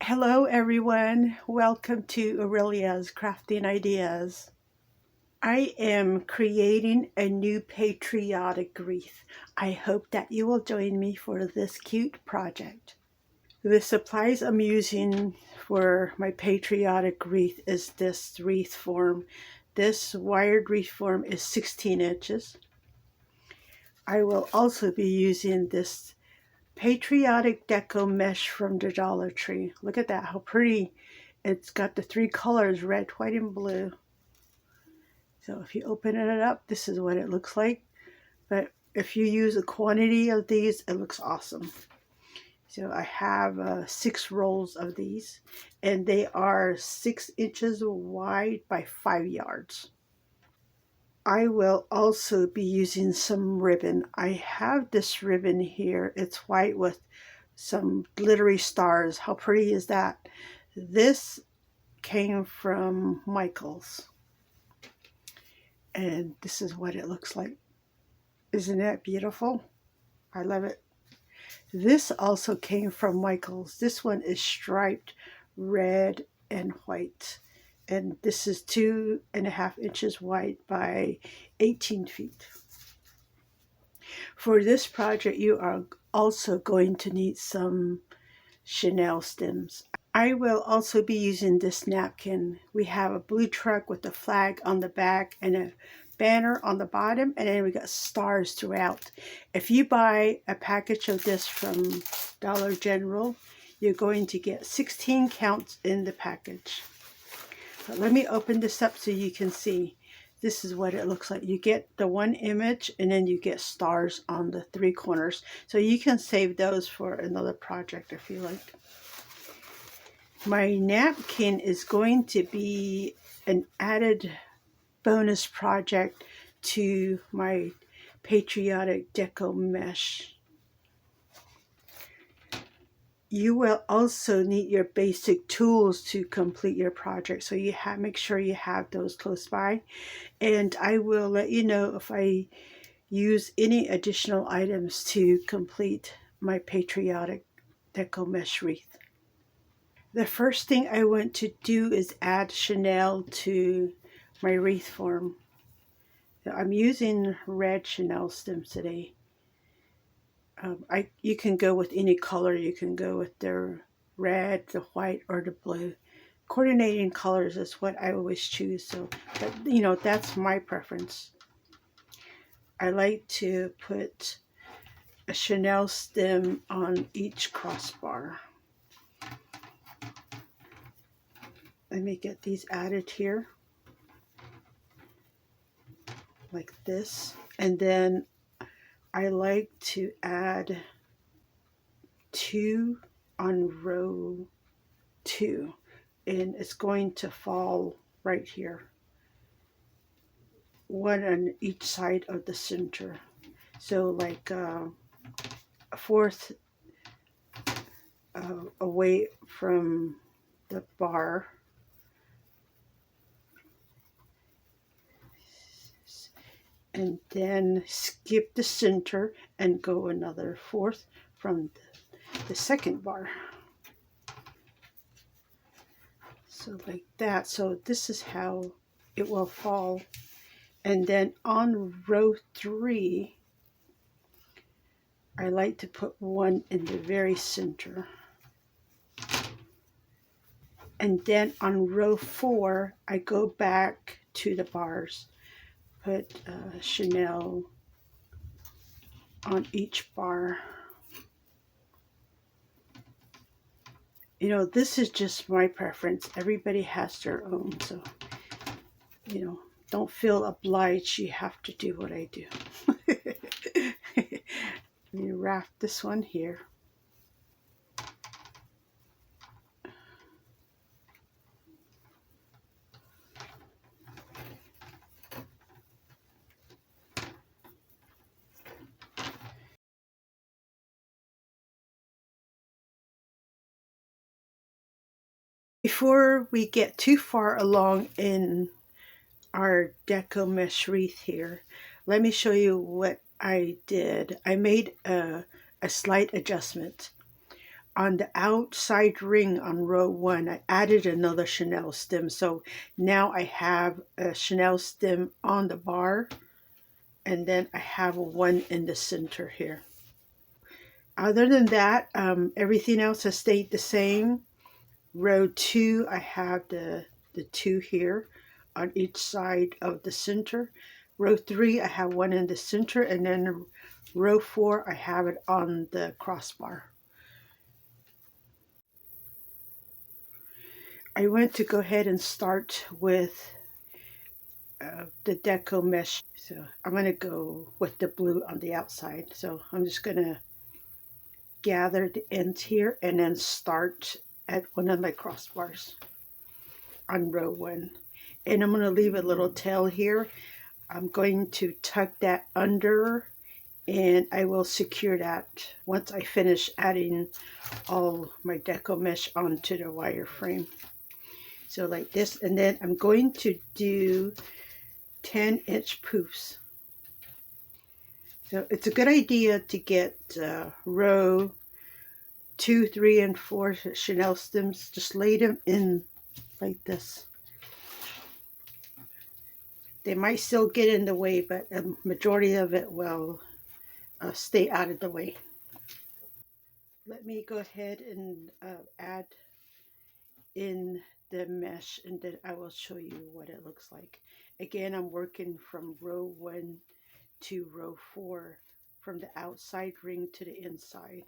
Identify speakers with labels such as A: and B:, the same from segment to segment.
A: Hello everyone, welcome to Aurelia's Crafting Ideas. I am creating a new patriotic wreath. I hope that you will join me for this cute project. The supplies I'm using for my patriotic wreath is this wreath form. This wired wreath form is 16 inches. I will also be using this Patriotic Deco mesh from the Dollar Tree. Look at that, how pretty. It's got the three colors, red, white, and blue. So if you open it up, this is what it looks like. But if you use a quantity of these, it looks awesome. So I have 6 rolls of these, and they are 6 inches wide by 5 yards. I will also be using some ribbon. I have this ribbon here. It's white with some glittery stars. How pretty is that? This came from Michael's. And this is what it looks like. Isn't that beautiful? I love it. This also came from Michael's. This one is striped red and white. And this is 2.5 inches wide by 18 feet. For this project, you are also going to need some chenille stems. I will also be using this napkin. We have a blue truck with a flag on the back and a banner on the bottom, and then we got stars throughout. If you buy a package of this from Dollar General, you're going to get 16 counts in the package. But let me open this up so you can see. This is what it looks like. You get the one image, and then you get stars on the 3 corners. So you can save those for another project if you like. My napkin is going to be an added bonus project to my Patriotic Deco mesh. You will also need your basic tools to complete your project, so you make sure you have those close by, and I will let you know if I use any additional items to complete my Patriotic Deco mesh wreath. The first thing I want to do is add chenille to my wreath form. So I'm using red chenille stems today. You can go with any color. You can go with the red, the white, or the blue. Coordinating colors is what I always choose. So, but that's my preference. I like to put a chenille stem on each crossbar. Let me get these added here, like this, and then I like to add 2 on row 2, and it's going to fall right here, 1 on each side of the center. So like a fourth away from the bar. And then skip the center and go another fourth from the second bar. So like that. So this is how it will fall. And then on row 3, I like to put 1 in the very center. And then on row 4, I go back to the bars. Put chenille on each bar. This is just my preference. Everybody has their own, so don't feel obliged you have to do what I do. Let me wrap this one here. Before we get too far along in our deco mesh wreath here, let me show you what I did. I made a slight adjustment. On the outside ring on row 1, I added another chenille stem. So now I have a chenille stem on the bar, and then I have one in the center here. Other than that, everything else has stayed the same. Row 2, I have the 2 here on each side of the center. Row 3, I have one in the center, and then row 4, I have it on the crossbar. I want to go ahead and start with the deco mesh. So I'm going to go with the blue on the outside. So I'm just going to gather the ends here and then start at one of my crossbars on row 1. And I'm going to leave a little tail here. I'm going to tuck that under, and I will secure that once I finish adding all my deco mesh onto the wireframe. So like this, and then I'm going to do 10-inch poofs. So it's a good idea to get row 2, 3, and 4 chenille stems. Just lay them in like this. They might still get in the way, but a majority of it will stay out of the way. Let me go ahead and add in the mesh, and then I will show you what it looks like. Again, I'm working from row 1 to row 4, from the outside ring to the inside.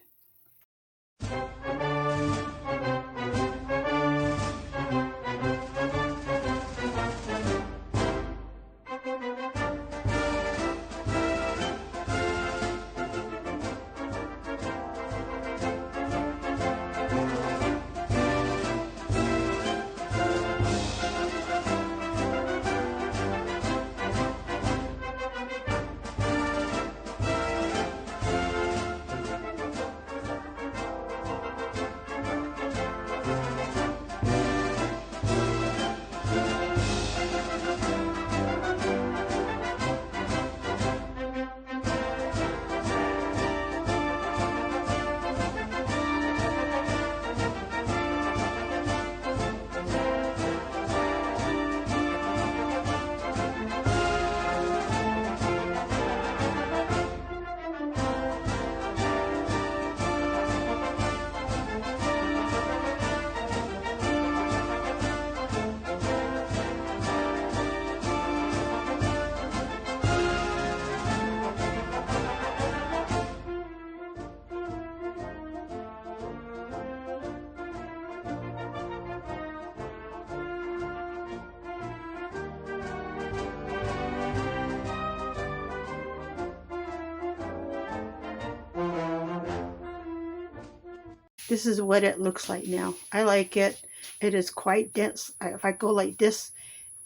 A: This is what it looks like now. I like it. It is quite dense. If I go like this,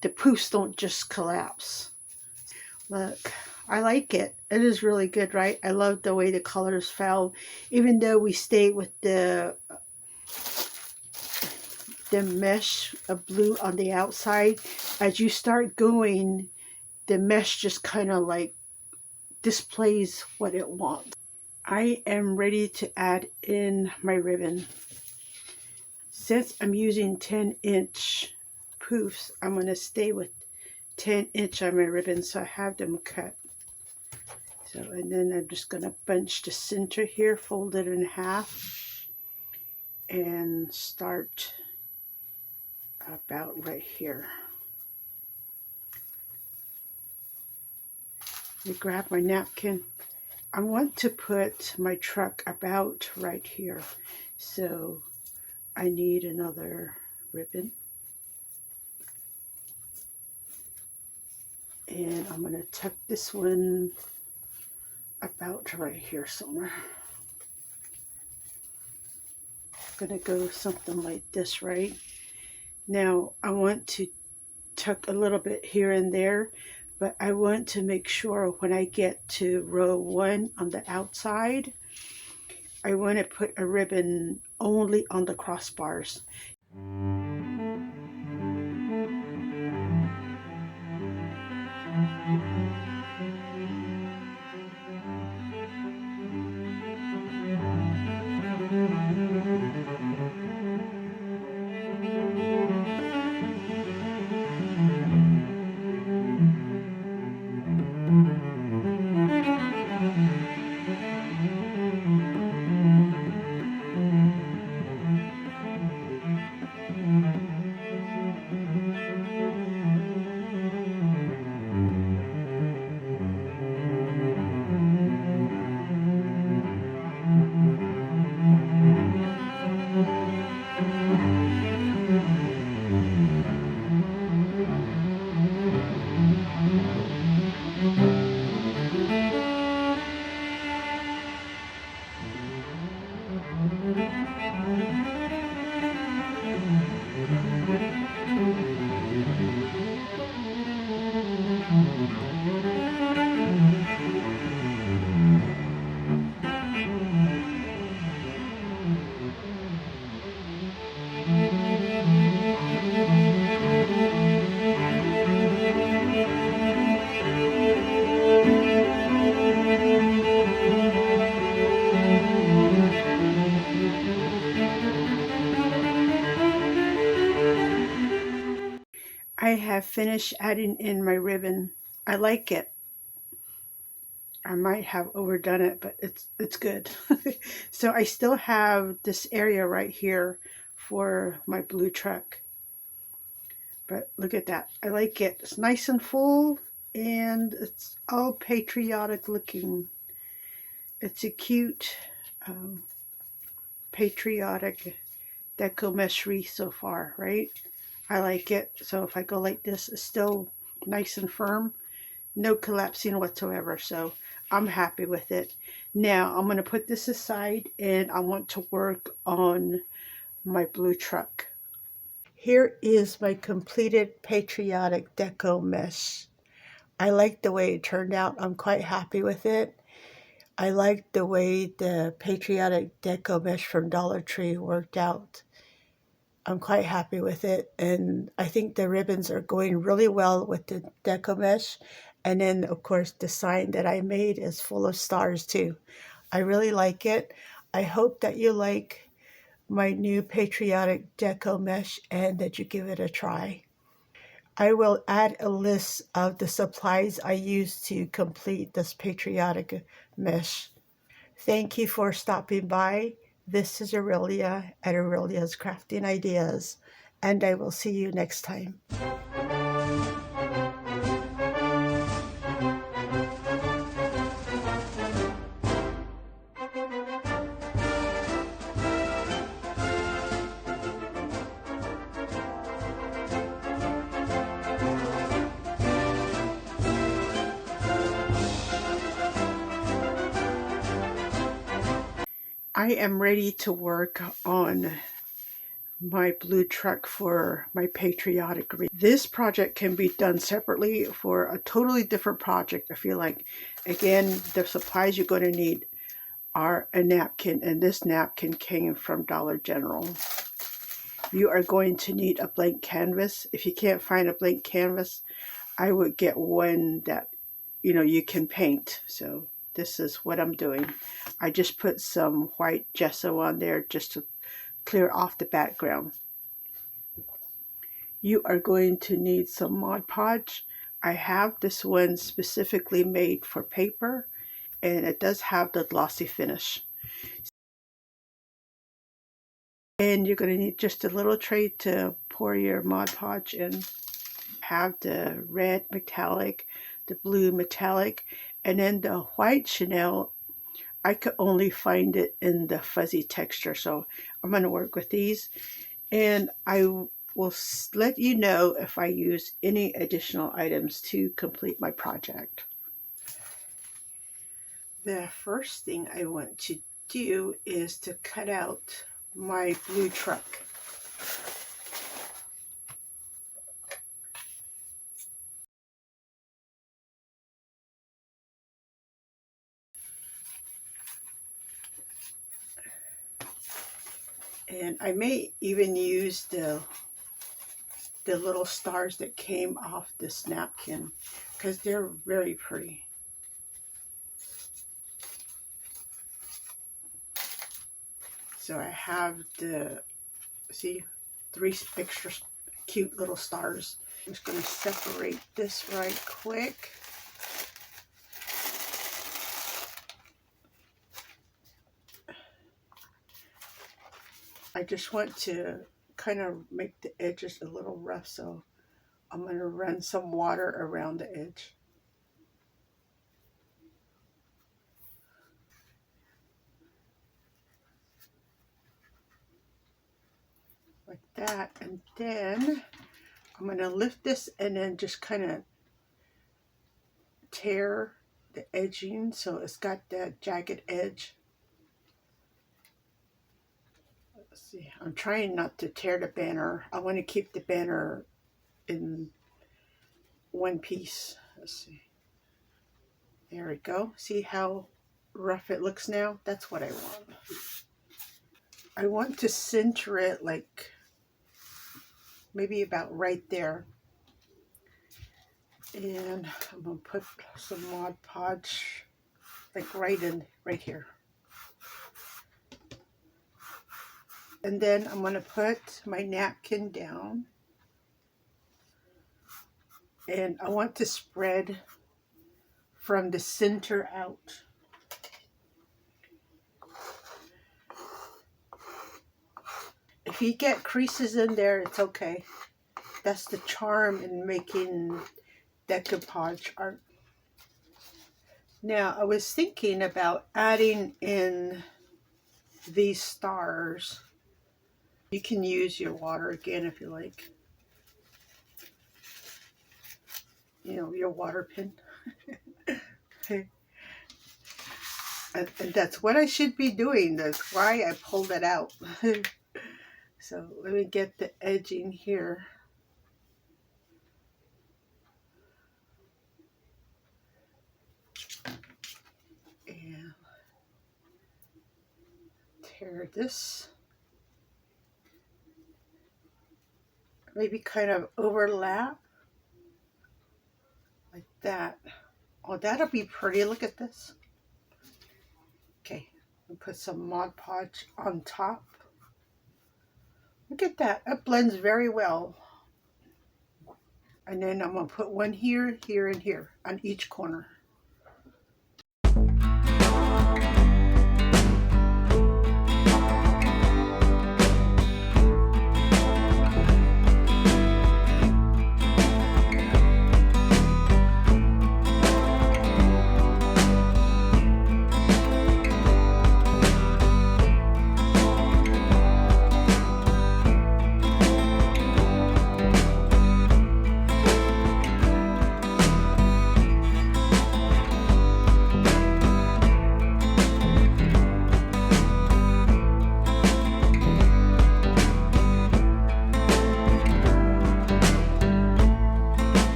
A: the poofs don't just collapse. Look, I like it. It is really good, right? I love the way the colors fell. Even though we stayed with the mesh of blue on the outside, as you start going, the mesh just kind of like displays what it wants. I am ready to add in my ribbon. Since I'm using 10-inch poofs, I'm going to stay with 10-inch on my ribbon, so I have them cut. So, and then I'm just going to bunch the center here, fold it in half, and start about right here. Let me grab my napkin. I want to put my truck about right here, so I need another ribbon. And I'm going to tuck this one about right here somewhere. I'm going to go something like this, right? Now I want to tuck a little bit here and there, but I want to make sure when I get to row 1 on the outside, I want to put a ribbon only on the crossbars. finish adding in my ribbon. I like it. I might have overdone it, but it's good. So I still have this area right here for my blue truck. But look at that. I like it. It's nice and full, and it's all patriotic looking. It's a cute patriotic deco mesh wreath so far, right? I like it. So if I go like this, it's still nice and firm. No collapsing whatsoever. So I'm happy with it. Now I'm going to put this aside and I want to work on my blue truck. Here is my completed Patriotic Deco mesh. I like the way it turned out. I'm quite happy with it. I like the way the Patriotic Deco mesh from Dollar Tree worked out. I'm quite happy with it, and I think the ribbons are going really well with the deco mesh. And then of course the sign that I made is full of stars too. I really like it. I hope that you like my new patriotic deco mesh and that you give it a try. I will add a list of the supplies I used to complete this patriotic mesh. Thank you for stopping by. This is Aurelia at Aurelia's Crafting Ideas, and I will see you next time. I am ready to work on my blue truck for my patriotic wreath. This project can be done separately for a totally different project. I feel like, again, the supplies you're going to need are a napkin, and this napkin came from Dollar General. You are going to need a blank canvas. If you can't find a blank canvas, I would get one that you can paint. So this is what I'm doing. I just put some white gesso on there just to clear off the background. You are going to need some Mod Podge. I have this one specifically made for paper, and it does have the glossy finish. And you're going to need just a little tray to pour your Mod Podge in. Have the red metallic, the blue metallic, and then the white chenille. I could only find it in the fuzzy texture, so I'm going to work with these, and I will let you know if I use any additional items to complete my project. The first thing I want to do is to cut out my blue truck. And I may even use the little stars that came off this napkin because they're very pretty. So I have see, 3 extra cute little stars. I'm just going to separate this right quick. I just want to kind of make the edges a little rough, so I'm going to run some water around the edge. Like that. And then I'm going to lift this and then just kind of tear the edging so it's got that jagged edge. Let's see. I'm trying not to tear the banner. I want to keep the banner in one piece. Let's see. There we go. See how rough it looks now? That's what I want. I want to center it like maybe about right there. And I'm going to put some Mod Podge like right here. And then I'm going to put my napkin down. and I want to spread from the center out. If you get creases in there, it's okay. That's the charm in making decoupage art. Now, I was thinking about adding in these stars. You can use your water again if you like. You know, your water pen. And that's what I should be doing. That's why I pulled it out. So let me get the edging here. And tear this. Maybe kind of overlap. Like that. Oh, that'll be pretty. Look at this. Okay. I'll put some Mod Podge on top. Look at that. It blends very well. And then I'm going to put one here, here, and here on each corner.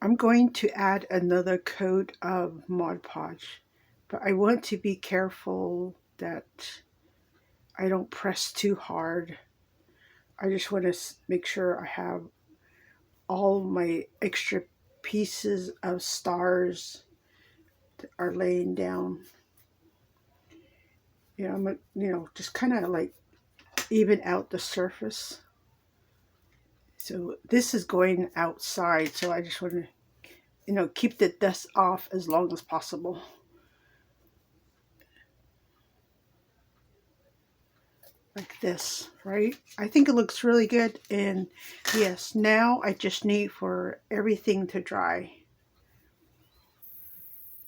A: I'm going to add another coat of Mod Podge, but I want to be careful that I don't press too hard. I just want to make sure I have all my extra pieces of stars that are laying down. You know, I'm just kind of like even out the surface. So this is going outside, so I just want to keep the dust off as long as possible. Like this, right? I think it looks really good. And yes, now I just need for everything to dry.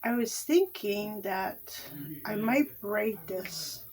A: I was thinking that I might braid this.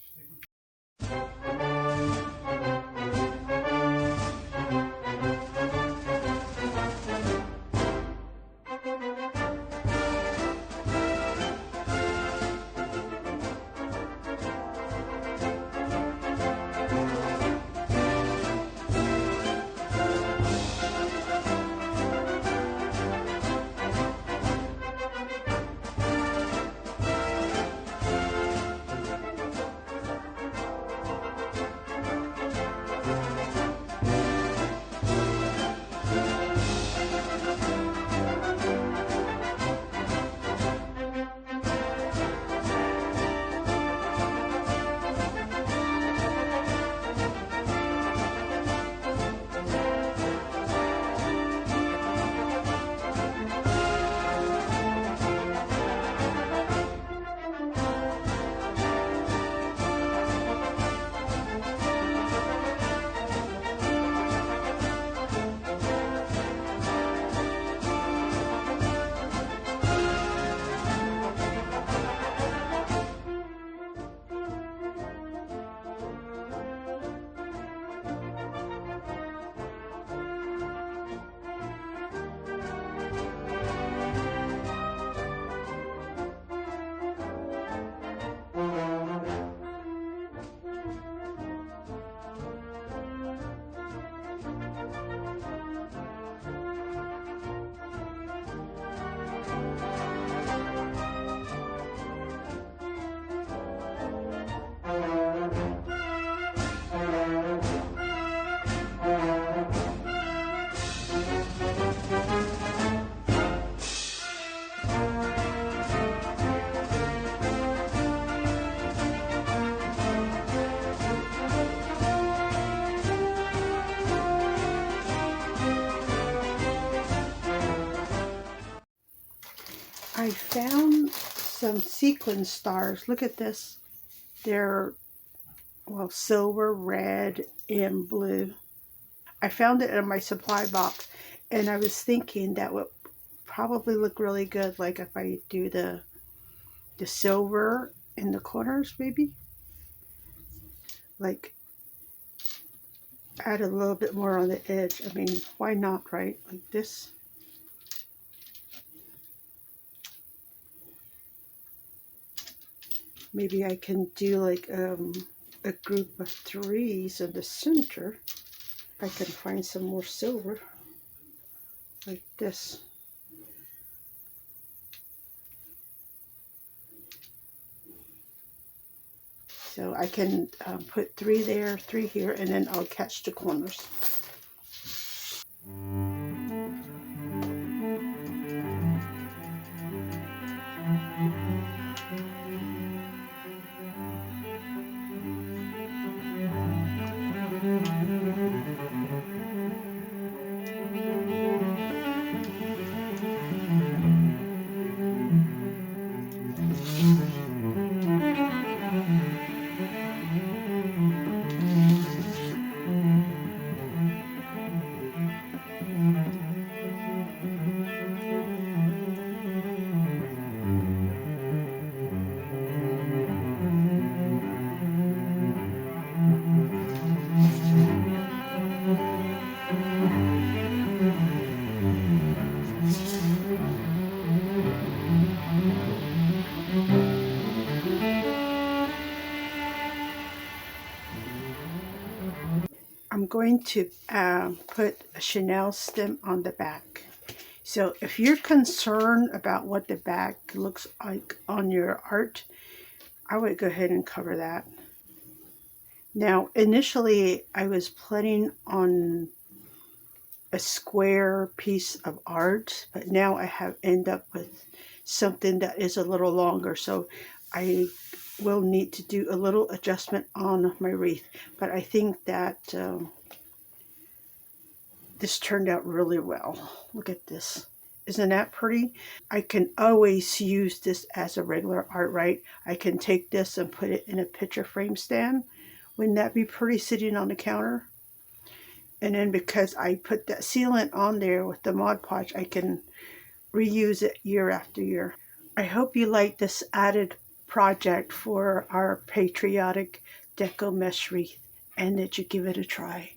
A: I found some sequin stars. Look at this. They're, well, silver, red, and blue. I found it in my supply box, and I was thinking that would probably look really good, like if I do the silver in the corners, maybe. Like add a little bit more on the edge. I mean, why not, right? Like this. Maybe I can do like a group of threes in the center. If I can find some more silver, like this. So I can put three there, three here, and then I'll catch the corners. I'm going to put a Chanel stem on the back. So if you're concerned about what the back looks like on your art, I would go ahead and cover that. Now, initially, I was planning on a square piece of art, but now I have end up with something that is a little longer. So I will need to do a little adjustment on my wreath. But I think that this turned out really well. Look at this. Isn't that pretty? I can always use this as a regular art, right? I can take this and put it in a picture frame stand. Wouldn't that be pretty sitting on the counter? And then because I put that sealant on there with the Mod Podge, I can reuse it year after year. I hope you like this added project for our Patriotic Deco mesh wreath and that you give it a try.